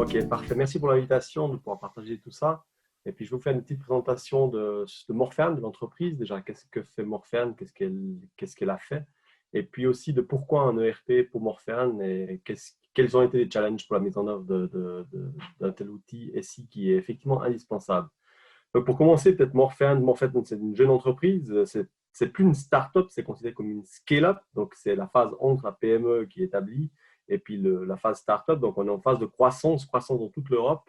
Ok, parfait. Merci pour l'invitation de pouvoir partager tout ça. Et puis, je vais vous faire une petite présentation de Morphean, de l'entreprise. Déjà, qu'est-ce que fait Morphean, qu'est-ce qu'elle a fait. Et puis aussi de pourquoi un ERP pour Morphean et quels ont été les challenges pour la mise en œuvre d'un tel outil SI qui est effectivement indispensable. Donc, pour commencer, peut-être Morphean, c'est une jeune entreprise. C'est plus une start-up, c'est considéré comme une scale-up. Donc, c'est la phase entre la PME qui est établie et puis la phase start-up. Donc, on est en phase de croissance dans toute l'Europe,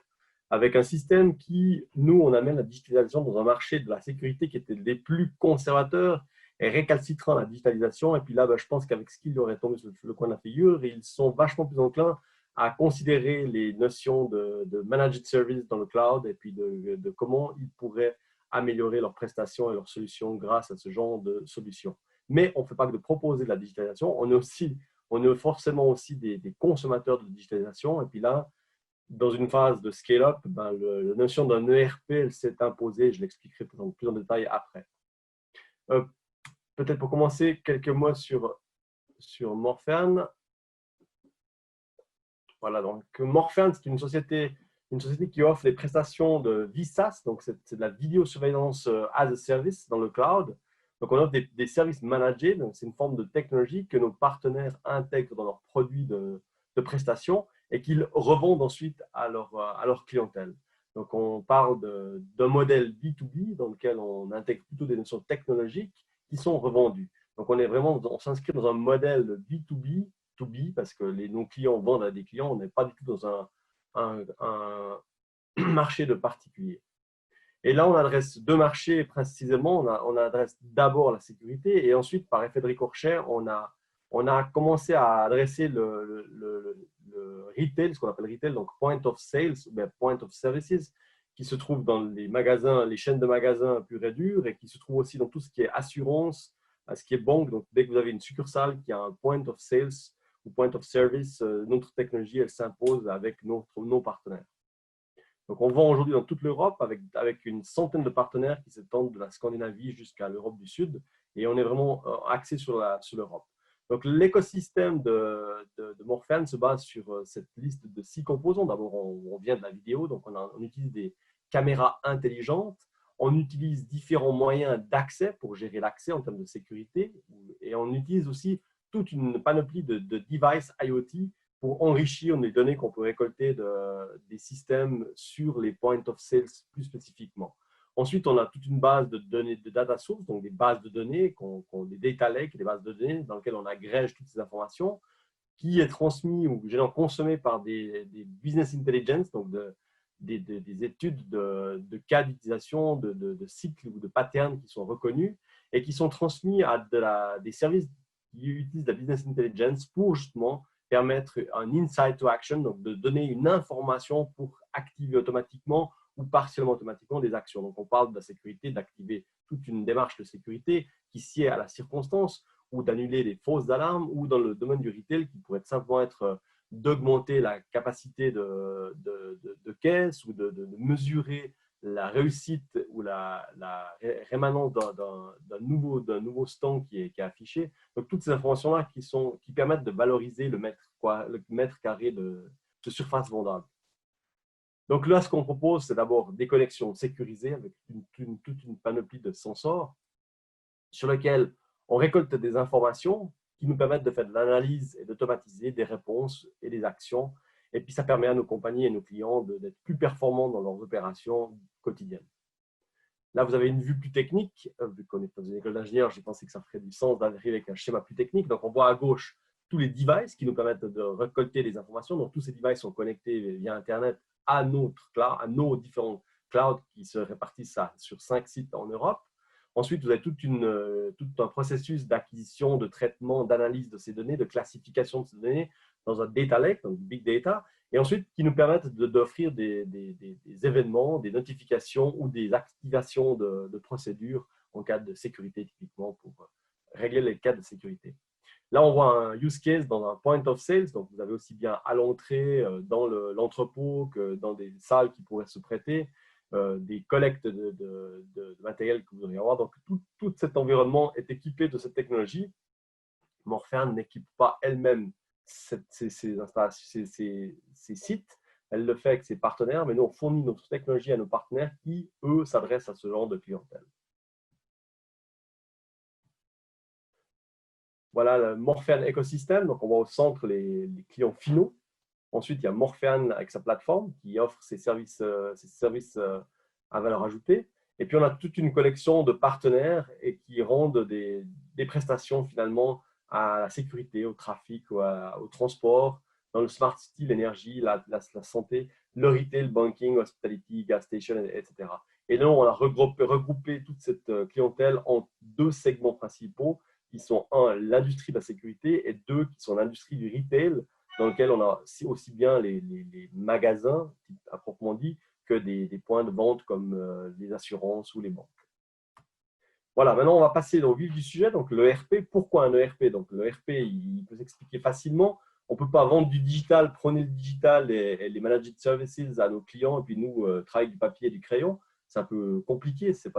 avec un système qui, nous, on amène la digitalisation dans un marché de la sécurité qui était des plus conservateurs et récalcitrants à la digitalisation. Et puis là, je pense qu'avec ce qu'il aurait tombé sur le coin de la figure, ils sont vachement plus enclins à considérer les notions de managed service dans le cloud et puis de comment ils pourraient améliorer leurs prestations et leurs solutions grâce à ce genre de solutions. Mais on ne fait pas que de proposer de la digitalisation, on est forcément aussi des consommateurs de digitalisation. Et puis là, dans une phase de scale-up, la notion d'un ERP s'est imposée. Je l'expliquerai plus en détail après. Euh, Peut-être pour commencer, quelques mots sur Morphean. Voilà, donc Morphean, c'est une société qui offre des prestations de VSaaS, donc c'est de la vidéosurveillance as a service dans le cloud. Donc on offre des services managés, donc c'est une forme de technologie que nos partenaires intègrent dans leurs produits de prestations et qu'ils revendent ensuite à leur clientèle. Donc on parle d'un modèle B2B dans lequel on intègre plutôt des notions technologiques qui sont revendues. Donc on s'inscrit dans un modèle B2B to be parce que nos clients vendent à des clients, on n'est pas du tout dans un marché de particuliers. Et là, on adresse deux marchés précisément. On adresse d'abord la sécurité et ensuite, par effet de ricochet, on a commencé à adresser le retail, ce qu'on appelle retail, donc point of sales ou point of services, qui se trouve dans les magasins, les chaînes de magasins pur et dur et qui se trouve aussi dans tout ce qui est assurance, ce qui est banque. Donc, dès que vous avez une succursale qui a un point of sales ou point of service, notre technologie, elle s'impose avec nos partenaires. Donc, on vend aujourd'hui dans toute l'Europe avec une centaine de partenaires qui s'étendent de la Scandinavie jusqu'à l'Europe du Sud. Et on est vraiment axé sur l'Europe. Donc, l'écosystème de Morphean se base sur cette liste de 6 composants. D'abord, on vient de la vidéo, donc on utilise des caméras intelligentes. On utilise différents moyens d'accès pour gérer l'accès en termes de sécurité. Et on utilise aussi toute une panoplie de devices IoT pour enrichir les données qu'on peut récolter des systèmes sur les point of sales plus spécifiquement. Ensuite, on a toute une base de données de data source, donc des bases de données, des data lakes, des bases de données dans lesquelles on agrège toutes ces informations, qui est transmis ou généralement consommé par des business intelligence, donc des études de cas d'utilisation, de cycles ou de patterns qui sont reconnus et qui sont transmis à des services qui utilisent la business intelligence pour justement permettre un insight to action, donc de donner une information pour activer automatiquement ou partiellement automatiquement des actions. Donc, on parle de la sécurité, d'activer toute une démarche de sécurité qui sied à la circonstance ou d'annuler des fausses alarmes ou dans le domaine du retail qui pourrait simplement être d'augmenter la capacité de caisse ou de mesurer la réussite ou la rémanence d'un nouveau stand qui est affiché. Donc, toutes ces informations-là qui permettent de valoriser le mètre carré de surface vendable. Donc là, ce qu'on propose, c'est d'abord des connexions sécurisées avec toute une panoplie de sensors sur lesquels on récolte des informations qui nous permettent de faire de l'analyse et d'automatiser des réponses et des actions. Et puis, ça permet à nos compagnies et nos clients d'être plus performants dans leurs opérations quotidiennes. Là, vous avez une vue plus technique. Vu qu'on est dans une école d'ingénieur, j'ai pensé que ça ferait du sens d'arriver avec un schéma plus technique. Donc, on voit à gauche tous les devices qui nous permettent de récolter des informations. Donc, tous ces devices sont connectés via Internet à nos différents clouds qui se répartissent sur 5 sites en Europe. Ensuite, vous avez tout un processus d'acquisition, de traitement, d'analyse de ces données, de classification de ces données dans un data lake, donc big data, et ensuite qui nous permettent d'offrir des événements, des notifications ou des activations de procédures en cas de sécurité, typiquement pour régler les cas de sécurité. Là, on voit un use case dans un point of sales, donc vous avez aussi bien à l'entrée, dans l'entrepôt que dans des salles qui pourraient se prêter, des collectes de matériel que vous devriez avoir. Donc, tout cet environnement est équipé de cette technologie. Morphean n'équipe pas elle-même ces sites, elle le fait avec ses partenaires, mais nous, on fournit notre technologie à nos partenaires qui, eux, s'adressent à ce genre de clientèle. Voilà le Morphean écosystème. Donc, on voit au centre les clients finaux. Ensuite, il y a Morphean avec sa plateforme qui offre ses services à valeur ajoutée. Et puis, on a toute une collection de partenaires et qui rendent des prestations finalement à la sécurité, au trafic, au transport, dans le smart city, l'énergie, la santé, le retail, le banking, hospitality, gas station, etc. Et là, on a regroupé toute cette clientèle en deux segments principaux qui sont, un, l'industrie de la sécurité et deux, qui sont l'industrie du retail, dans lequel on a aussi bien les magasins, à proprement dit, que des points de vente comme les assurances ou les banques. Voilà, maintenant on va passer au vif du sujet. Donc le ERP, pourquoi un ERP? Donc le ERP, il peut s'expliquer facilement. On ne peut pas vendre du digital, prôner le digital et les managed services à nos clients et puis nous travailler du papier et du crayon. C'est un peu compliqué, ça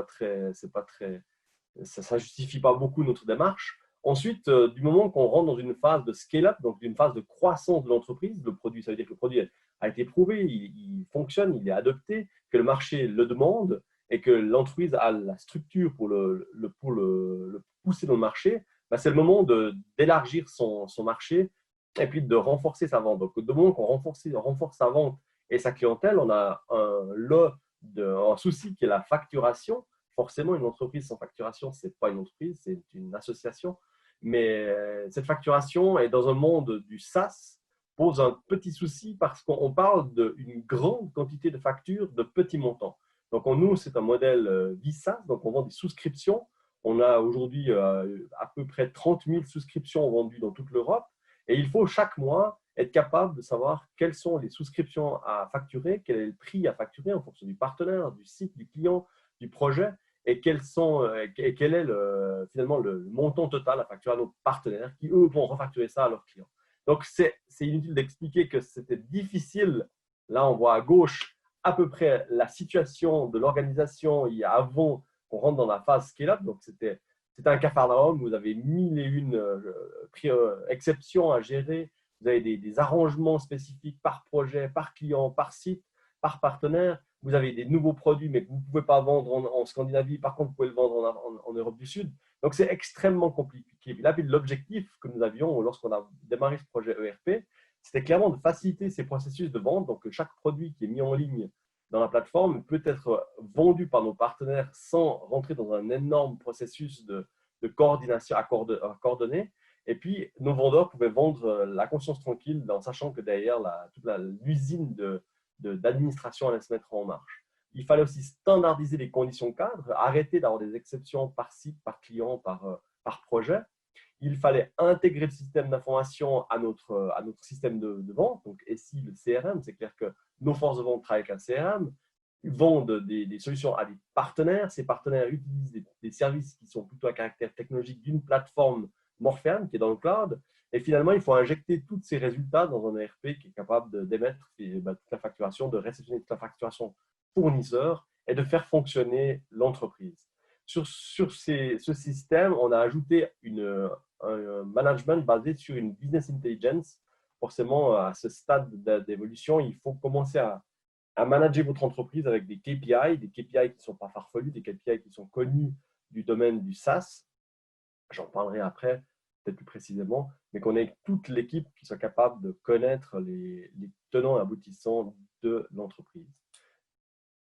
ne justifie pas beaucoup notre démarche. Ensuite, du moment qu'on rentre dans une phase de scale-up, donc d'une phase de croissance de l'entreprise, le produit, ça veut dire que le produit a été prouvé, il fonctionne, il est adopté, que le marché le demande et que l'entreprise a la structure pour le pousser dans le marché, ben c'est le moment d'élargir son marché et puis de renforcer sa vente. Donc, du moment qu'on renforce sa vente et sa clientèle, on a un souci qui est la facturation. Forcément, une entreprise sans facturation, ce n'est pas une entreprise, c'est une association. Mais cette facturation est dans un monde du SaaS pose un petit souci parce qu'on parle d'une grande quantité de factures de petits montants. Donc, nous, c'est un modèle VSaaS, donc on vend des souscriptions. On a aujourd'hui à peu près 30 000 souscriptions vendues dans toute l'Europe et il faut chaque mois être capable de savoir quelles sont les souscriptions à facturer, quel est le prix à facturer en fonction du partenaire, du site, du client, du projet et quel est finalement le montant total à facturer à nos partenaires qui, eux, vont refacturer ça à leurs clients. Donc, c'est inutile d'expliquer que c'était difficile. Là, on voit à gauche à peu près la situation de l'organisation avant qu'on rentre dans la phase scale-up. Donc, c'était un capharnaüm. Vous avez 1001 exceptions à gérer. Vous avez des arrangements spécifiques par projet, par client, par site, par partenaire. Vous avez des nouveaux produits, mais que vous ne pouvez pas vendre en Scandinavie. Par contre, vous pouvez le vendre en Europe du Sud. Donc, c'est extrêmement compliqué. Là, l'objectif que nous avions lorsqu'on a démarré ce projet ERP, c'était clairement de faciliter ces processus de vente. Donc, chaque produit qui est mis en ligne dans la plateforme peut être vendu par nos partenaires sans rentrer dans un énorme processus de coordination à coordonner. Et puis, nos vendeurs pouvaient vendre la conscience tranquille en sachant que derrière, toute l'usine d'administration allait se mettre en marche. Il fallait aussi standardiser les conditions cadres, arrêter d'avoir des exceptions par site, par client, par projet. Il fallait intégrer le système d'information à notre système de vente. Donc, ici, le CRM, c'est clair que nos forces de vente travaillent avec un CRM, ils vendent des solutions à des partenaires. Ces partenaires utilisent des services qui sont plutôt à caractère technologique d'une plateforme Morphean qui est dans le cloud. Et finalement, il faut injecter tous ces résultats dans un ERP qui est capable d'émettre toute la facturation, de réceptionner toute la facturation fournisseur et de faire fonctionner l'entreprise. Sur ce système, on a ajouté un management basé sur une business intelligence. Forcément, à ce stade d'évolution, il faut commencer à manager votre entreprise avec des KPI qui ne sont pas farfelus, des KPI qui sont connus du domaine du SaaS. J'en parlerai après, peut-être plus précisément, mais qu'on ait toute l'équipe qui soit capable de connaître les tenants et aboutissants de l'entreprise.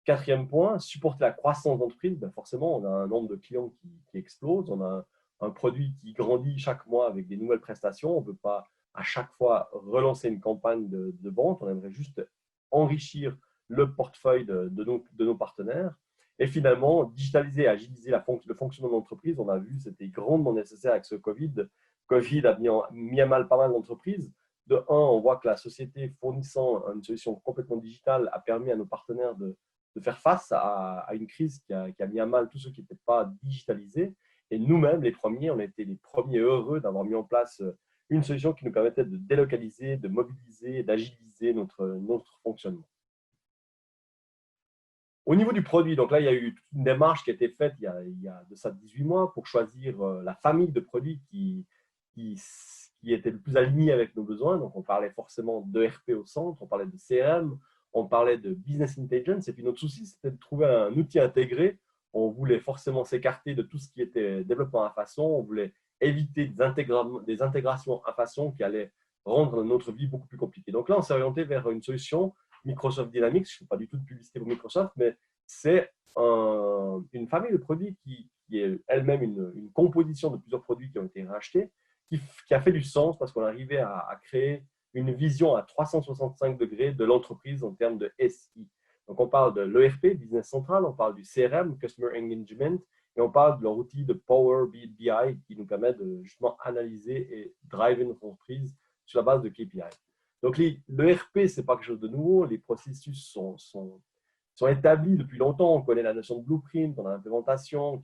Quatrième point, supporter la croissance d'entreprise. Ben forcément, on a un nombre de clients qui explose, on a un produit qui grandit chaque mois avec des nouvelles prestations. On ne peut pas à chaque fois relancer une campagne de vente, on aimerait juste enrichir le portefeuille de nos partenaires. Et finalement, digitaliser et agiliser le fonctionnement de l'entreprise. On a vu, c'était grandement nécessaire avec ce Covid. Covid a mis à mal pas mal d'entreprises. De un, on voit que la société fournissant une solution complètement digitale a permis à nos partenaires de faire face à une crise qui a mis à mal tous ceux qui n'étaient pas digitalisés. Et nous-mêmes, les premiers, on a été les premiers heureux d'avoir mis en place une solution qui nous permettait de délocaliser, de mobiliser, d'agiliser notre fonctionnement. Au niveau du produit, donc là, il y a eu une démarche qui a été faite il y a de ça 18 mois pour choisir la famille de produits qui était le plus alignée avec nos besoins. Donc, on parlait forcément d'ERP au centre, on parlait de CRM, on parlait de business intelligence. Et puis notre souci, c'était de trouver un outil intégré. On voulait forcément s'écarter de tout ce qui était développement à façon. On voulait éviter des intégrations à façon qui allaient rendre notre vie beaucoup plus compliquée. Donc là, on s'est orienté vers une solution Microsoft Dynamics. Je ne fais pas du tout de publicité pour Microsoft, mais c'est une famille de produits qui est elle-même une composition de plusieurs produits qui ont été rachetés, qui a fait du sens parce qu'on arrivait à créer une vision à 365 degrés de l'entreprise en termes de SI. Donc, on parle de l'ERP, Business Central, on parle du CRM, Customer Engagement, et on parle de leur outil de Power BI qui nous permet de justement analyser et driver notre entreprise sur la base de KPI. Donc, l'ERP, ce n'est pas quelque chose de nouveau. Les processus sont établis depuis longtemps. On connaît la notion de blueprint, on a l'implémentation,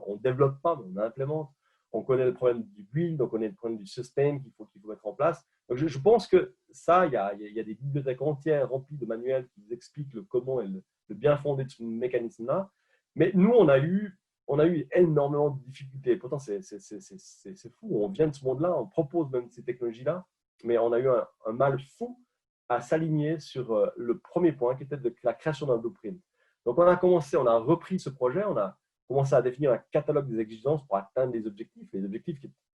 on ne développe pas, mais on implémente. On connaît le problème du build, on connaît le problème du sustain qu'il faut mettre en place. Donc, je pense que ça, il y a des bibliothèques entières remplies de manuels qui vous expliquent le comment et le bien fondé de ce mécanisme-là. Mais nous, on a eu énormément de difficultés. Pourtant, c'est fou. On vient de ce monde-là, on propose même ces technologies-là, mais on a eu un mal fou à s'aligner sur le premier point qui était la création d'un blueprint. Donc, on a repris ce projet, on a commencé à définir un catalogue des exigences pour atteindre les objectifs qui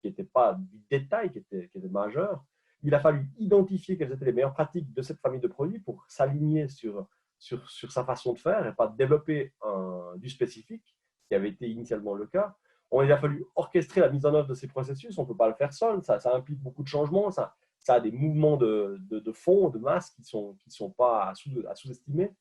n'étaient pas du détail, qui étaient majeurs. Il a fallu identifier quelles étaient les meilleures pratiques de cette famille de produits pour s'aligner sur sa façon de faire et pas développer du spécifique, qui avait été initialement le cas. Il a fallu orchestrer la mise en œuvre de ces processus. On ne peut pas le faire seul, ça implique beaucoup de changements, ça a des mouvements de fond, de masse qui ne sont pas à sous-estimer.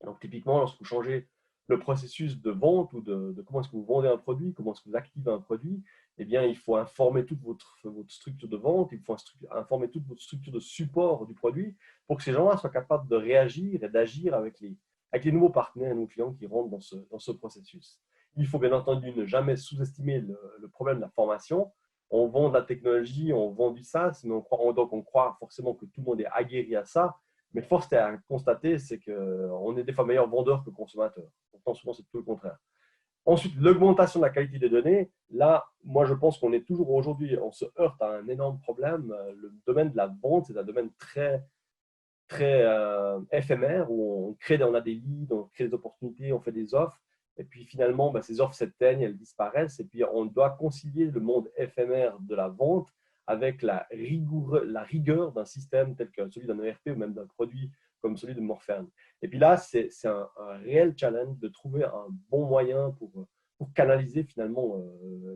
Donc, typiquement, lorsque vous changez le processus de vente ou de comment est-ce que vous vendez un produit, comment est-ce que vous activez un produit, eh bien, il faut informer toute votre structure de vente, il faut informer toute votre structure de support du produit pour que ces gens-là soient capables de réagir et d'agir avec les nouveaux partenaires et nos clients qui rentrent dans ce processus. Il faut bien entendu ne jamais sous-estimer le problème de la formation. On vend de la technologie, on vend du SaaS, mais on croit forcément que tout le monde est aguerri à ça. Mais force est à constater, c'est qu'on est des fois meilleurs vendeurs que consommateurs. Pourtant, souvent, c'est tout le contraire. Ensuite, l'augmentation de la qualité des données. Là, moi, je pense qu'on est toujours aujourd'hui, on se heurte à un énorme problème. Le domaine de la vente, c'est un domaine très, très éphémère où on a des leads, on crée des opportunités, on fait des offres. Et puis finalement, ces offres s'éteignent, elles disparaissent. Et puis, on doit concilier le monde éphémère de la vente avec la rigueur d'un système tel que celui d'un ERP ou même d'un produit comme celui de Morpherne. Et puis là, c'est un réel challenge de trouver un bon moyen pour canaliser finalement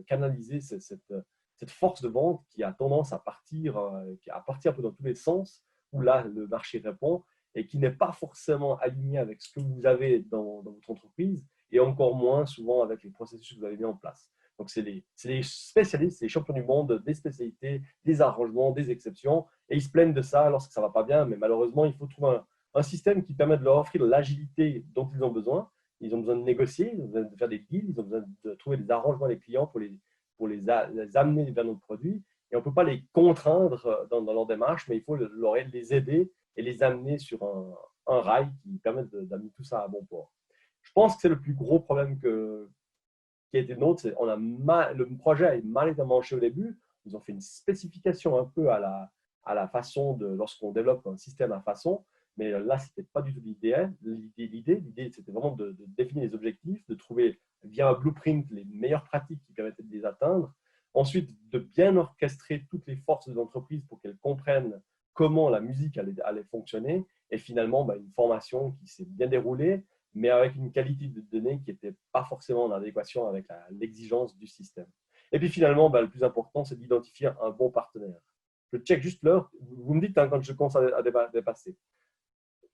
cette force de vente qui a tendance à partir un peu dans tous les sens, où là, le marché répond et qui n'est pas forcément aligné avec ce que vous avez dans votre entreprise et encore moins souvent avec les processus que vous avez mis en place. Donc, c'est les spécialistes, les champions du monde des spécialités, des arrangements, des exceptions. Et ils se plaignent de ça lorsque ça ne va pas bien. Mais malheureusement, il faut trouver un système qui permet de leur offrir l'agilité dont ils ont besoin. Ils ont besoin de négocier, ils ont besoin de faire des deals, ils ont besoin de trouver des arrangements avec les clients pour les amener vers notre produit. Et on ne peut pas les contraindre dans leur démarche, mais il faut les aider et les amener sur un rail qui permet d'amener tout ça à bon port. Je pense que c'est le plus gros problème qui a été nôtre. Le projet a mal été manché au début. Ils ont fait une spécification un peu à la façon de lorsqu'on développe un système à façon. Mais là, ce n'était pas du tout l'idée. L'idée, c'était vraiment de définir les objectifs, de trouver via un blueprint les meilleures pratiques qui permettaient de les atteindre. Ensuite, de bien orchestrer toutes les forces de l'entreprise pour qu'elles comprennent comment la musique allait fonctionner. Et finalement, une formation qui s'est bien déroulée, mais avec une qualité de données qui n'était pas forcément en adéquation avec l'exigence du système. Et puis finalement, le plus important, c'est d'identifier un bon partenaire. Je check juste l'heure. Vous me dites quand je commence à dépasser.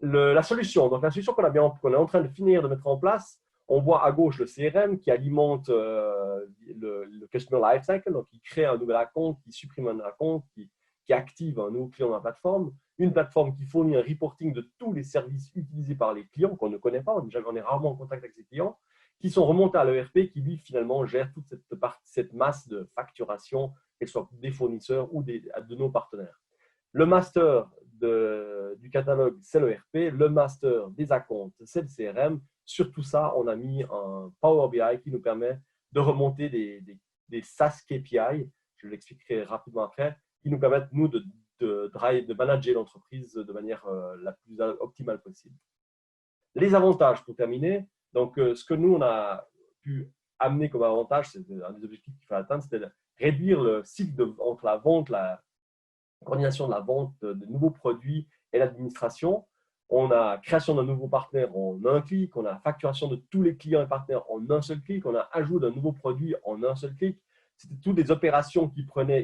La solution qu'on est en train de finir de mettre en place, on voit à gauche le CRM qui alimente le Customer Lifecycle, donc qui crée un nouvel compte, qui supprime un compte, qui active un nouveau client dans la plateforme, une plateforme qui fournit un reporting de tous les services utilisés par les clients qu'on ne connaît pas, on est rarement en contact avec ces clients, qui sont remontés à l'ERP qui, lui, finalement, gère toute cette masse de facturation, qu'elle soit des fournisseurs ou de nos partenaires. Le master du catalogue, c'est l'ERP. Le master des acomptes, c'est le CRM. Sur tout ça, on a mis un Power BI qui nous permet de remonter des SaaS KPI, je l'expliquerai rapidement après, qui nous permettent, nous, de de manager l'entreprise de manière la plus optimale possible. Les avantages, pour terminer, donc ce que nous, on a pu amener comme avantage, c'est un des objectifs qu'il faut atteindre, c'était de réduire le cycle entre la vente, la coordination de la vente de nouveaux produits et l'administration. On a création d'un nouveau partenaire en un clic, on a facturation de tous les clients et partenaires en un seul clic, on a ajout d'un nouveau produit en un seul clic. C'était toutes des opérations qui prenaient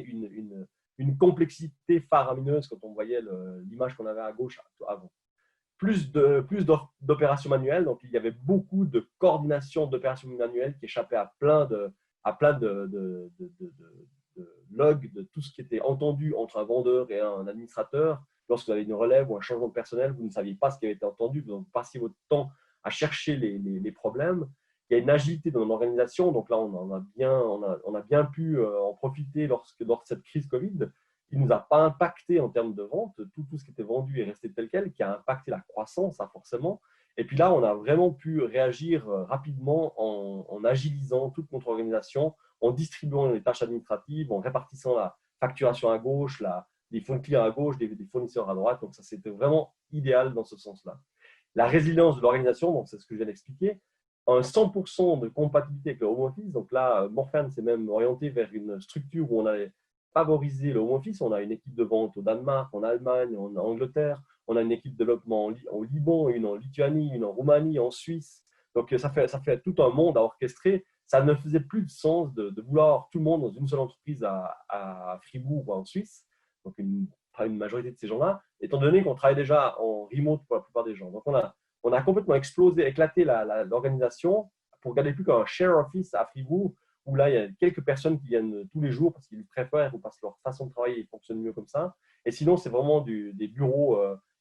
une complexité faramineuse quand on voyait l'image qu'on avait à gauche avant. Plus d'opérations manuelles, donc il y avait beaucoup de coordination d'opérations manuelles qui échappaient à plein de logs de tout ce qui était entendu entre un vendeur et un administrateur. Lorsque vous avez une relève ou un changement de personnel, vous ne saviez pas ce qui avait été entendu, donc vous passiez votre temps à chercher les problèmes. Il y a une agilité dans l'organisation, donc là on a bien pu en profiter lors de cette crise Covid, qui ne nous a pas impacté en termes de vente. Tout ce qui était vendu est resté tel quel, qui a impacté la croissance, ça, forcément. Et puis là, on a vraiment pu réagir rapidement en agilisant toute notre organisation, en distribuant les tâches administratives, en répartissant la facturation à gauche, des fonds clients à gauche, des fournisseurs à droite. Donc, ça, c'était vraiment idéal dans ce sens-là. La résilience de l'organisation, donc c'est ce que je viens d'expliquer, un 100% de compatibilité avec le home office. Donc là, Morpheus s'est même orienté vers une structure où on allait favoriser le home office. On a une équipe de vente au Danemark, en Allemagne, en Angleterre. On a une équipe de développement au Liban, une en Lituanie, une en Roumanie, en Suisse. Donc, ça fait tout un monde à orchestrer. Ça ne faisait plus de sens de vouloir tout le monde dans une seule entreprise à Fribourg ou en Suisse. Donc, une majorité de ces gens-là, étant donné qu'on travaille déjà en remote pour la plupart des gens. Donc, on a complètement éclaté l'organisation pour garder plus qu'un share office à Fribourg, où là, il y a quelques personnes qui viennent tous les jours parce qu'ils préfèrent ou parce que leur façon de travailler fonctionne mieux comme ça. Et sinon, c'est vraiment des bureaux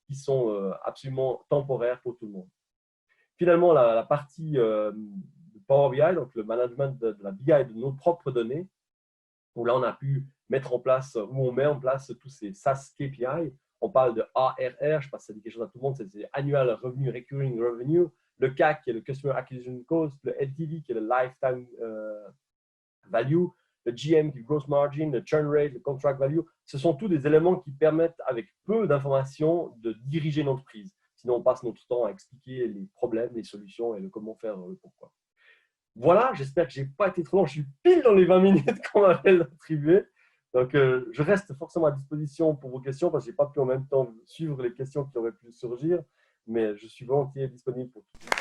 qui sont absolument temporaires pour tout le monde. Finalement, la partie Power BI, donc le management de la BI de nos propres données, où là, on a pu mettre en place, où on met en place tous ces SaaS KPI. On parle de ARR, je ne sais pas si ça dit quelque chose à tout le monde, c'est Annual Revenue, Recurring Revenue, le CAC qui est le Customer Acquisition Cost, le LTV qui est le Lifetime Value, le GM qui est le Gross Margin, le Churn Rate, le Contract Value. Ce sont tous des éléments qui permettent, avec peu d'informations, de diriger une entreprise. Sinon, on passe notre temps à expliquer les problèmes, les solutions et le comment faire, le pourquoi. Voilà, j'espère que je n'ai pas été trop long. Je suis pile dans les 20 minutes qu'on m'avait attribuées. Donc, je reste forcément à disposition pour vos questions parce que je n'ai pas pu en même temps suivre les questions qui auraient pu surgir. Mais je suis volontiers disponible pour tout.